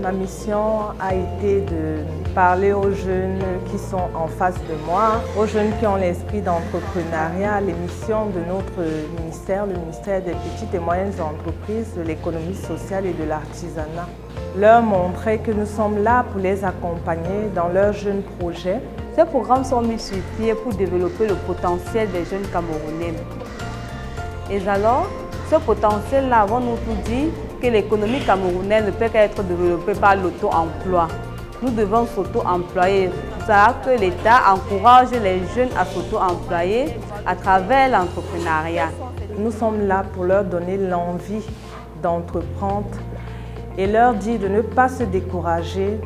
Ma mission a été de parler aux jeunes qui sont en face de moi, aux jeunes qui ont l'esprit d'entrepreneuriat, les missions de notre ministère, le ministère des petites et moyennes entreprises, de l'économie sociale et de l'artisanat. Leur montrer que nous sommes là pour les accompagner dans leurs jeunes projets. Ces programmes sont mis sur pied pour développer le potentiel des jeunes Camerounais. Et alors, ce potentiel-là va nous dire que l'économie camerounaise ne peut qu'être développée par l'auto-emploi. Nous devons s'auto-employer. C'est ça que l'État encourage les jeunes à s'auto-employer à travers l'entrepreneuriat. Nous sommes là pour leur donner l'envie d'entreprendre et leur dire de ne pas se décourager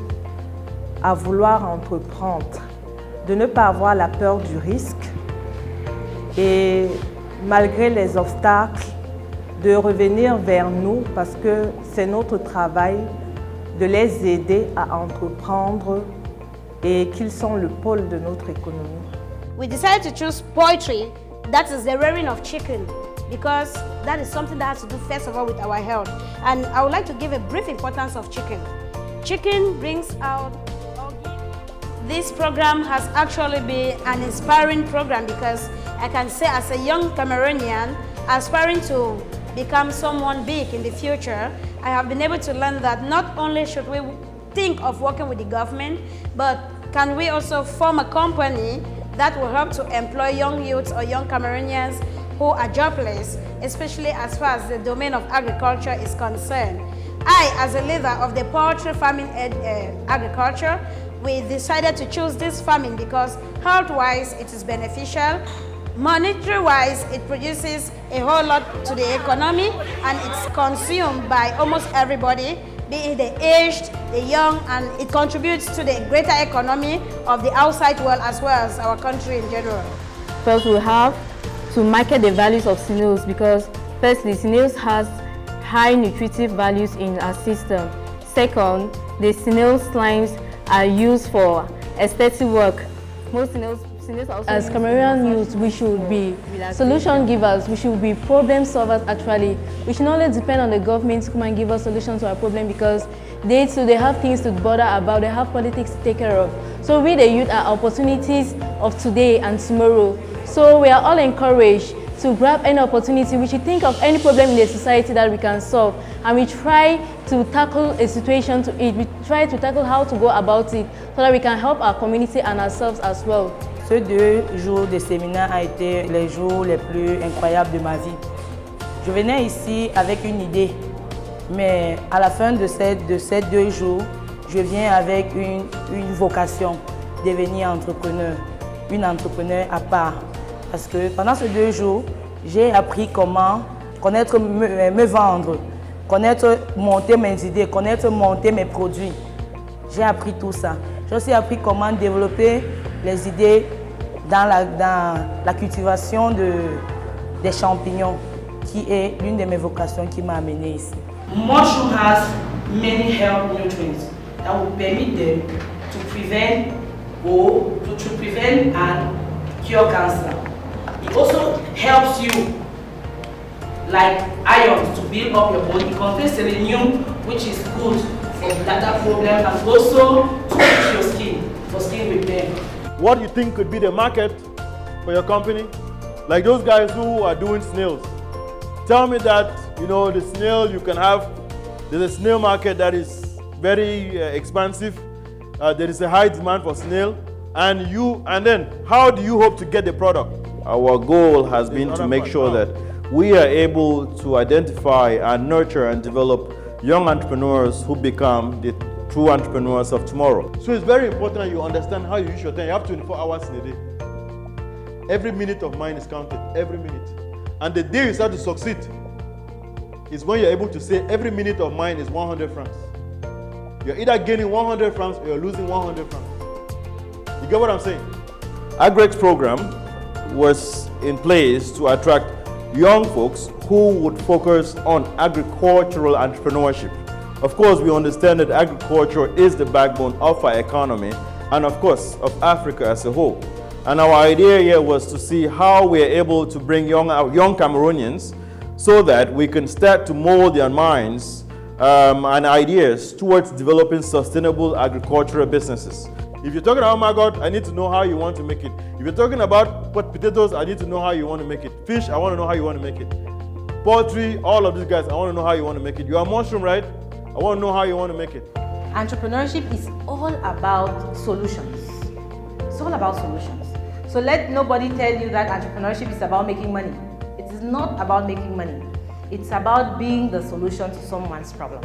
à vouloir entreprendre, de ne pas avoir la peur du risque et malgré les obstacles, de revenir vers nous parce que c'est notre travail de les aider à entreprendre et qu'ils sont le pôle de notre économie. We decided to choose poultry, that is the rearing of chicken, because that is something that has to do first of all with our health. And I would like to give a brief importance of chicken. Chicken brings out. This program has actually been an inspiring program because I can say as a young Cameroonian aspiring to become someone big in the future, I have been able to learn that not only should we think of working with the government, but can we also form a company that will help to employ young youths or young Cameroonians who are jobless, especially as far as the domain of agriculture is concerned. I, as a leader of the poultry farming agriculture, we decided to choose this farming because health-wise it is beneficial, monetary-wise it produces a whole lot to the economy and it's consumed by almost everybody, be it the aged, the young, and it contributes to the greater economy of the outside world as well as our country in general. First, we have to market the values of snails because firstly, snails has high nutritive values in our system. Second, the snail slimes are used for aesthetic work. Most snails are also as Cameroonian youth, we should be solution givers, we should be problem solvers actually. We should not only depend on the government to come and give us solutions to our problem because they too, they have things to bother about, they have politics to take care of. So we the youth are opportunities of today and tomorrow. So we are all encouraged to grab any opportunity. We should think of any problem in the society that we can solve and we try to tackle a situation to it. We try to tackle how to go about it so that we can help our community and ourselves as well. Ces 2 jours de séminaire ont été les jours les plus incroyables de ma vie. Je venais ici avec une idée, mais à la fin de ces 2 jours, je viens avec une vocation, devenir entrepreneur, une entrepreneur à part. Parce que pendant ces 2 jours, j'ai appris comment connaître me vendre, connaître monter mes idées, connaître monter mes produits. J'ai appris tout ça. J'ai aussi appris comment développer les idées dans la cultivation des champignons, qui est l'une de mes vocations qui m'a amenée ici. Mushroom has many health nutrients that will permit them to prevent and cure cancer. It also helps you, like iron, to build up your body. It contains selenium, which is good for bladder problem and also to fix your skin, for skin repair. What do you think could be the market for your company? Like those guys who are doing snails. Tell me that, the snail you can have, there's a snail market that is very expensive. There is a high demand for snail. And then how do you hope to get the product? Our goal has been to make sure that we are able to identify and nurture and develop young entrepreneurs who become the true entrepreneurs of tomorrow. So it's very important that you understand how you use your time. You have 24 hours in a day. Every minute of mine is counted, every minute. And the day you start to succeed is when you're able to say every minute of mine is 100 francs. You're either gaining 100 francs or you're losing 100 francs. You get what I'm saying? Agrex program was in place to attract young folks who would focus on agricultural entrepreneurship. Of course, we understand that agriculture is the backbone of our economy and of course of Africa as a whole. And our idea here was to see how we are able to bring young Cameroonians so that we can start to mold their minds and ideas towards developing sustainable agricultural businesses. If you're talking about maggot, I need to know how you want to make it. If you're talking about potatoes, I need to know how you want to make it. Fish, I want to know how you want to make it. Poultry, all of these guys, I want to know how you want to make it. You are mushroom, right? I want to know how you want to make it. Entrepreneurship is all about solutions. It's all about solutions. So let nobody tell you that entrepreneurship is about making money. It is not about making money. It's about being the solution to someone's problem.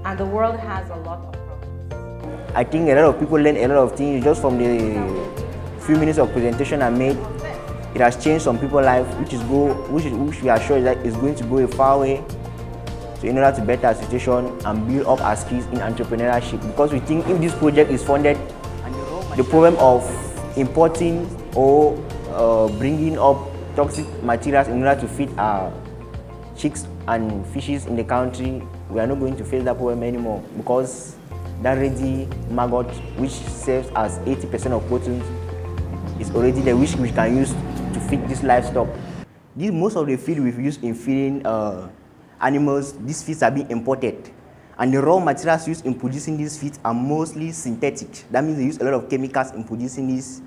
And the world has a lot of problems. I think a lot of people learn a lot of things just from the few minutes of presentation I made. It has changed some people's life, which we are sure that is going to go a far way. So in order to better our situation and build up our skills in entrepreneurship, because we think if this project is funded, the problem of importing or bringing up toxic materials in order to feed our chicks and fishes in the country, we are not going to face that problem anymore, because that ready maggot, which serves as 80% of proteins, is already there, which we can use to feed this livestock. Most of the feed we've used in feeding animals, these feeds are being imported. And the raw materials used in producing these feeds are mostly synthetic. That means they use a lot of chemicals in producing these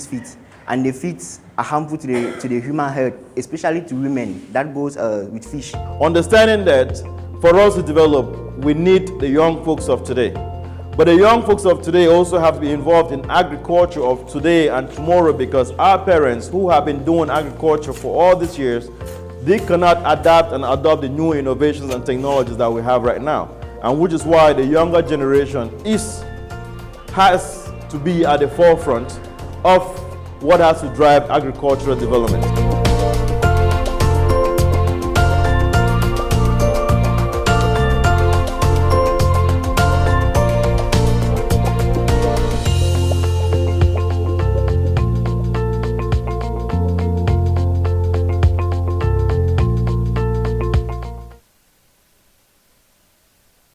feeds. And the feeds are harmful to the human health, especially to women. That goes with fish. Understanding that for us to develop, we need the young folks of today. But the young folks of today also have to be involved in agriculture of today and tomorrow, because our parents who have been doing agriculture for all these years, they cannot adapt and adopt the new innovations and technologies that we have right now. And which is why the younger generation has to be at the forefront of what has to drive agricultural development.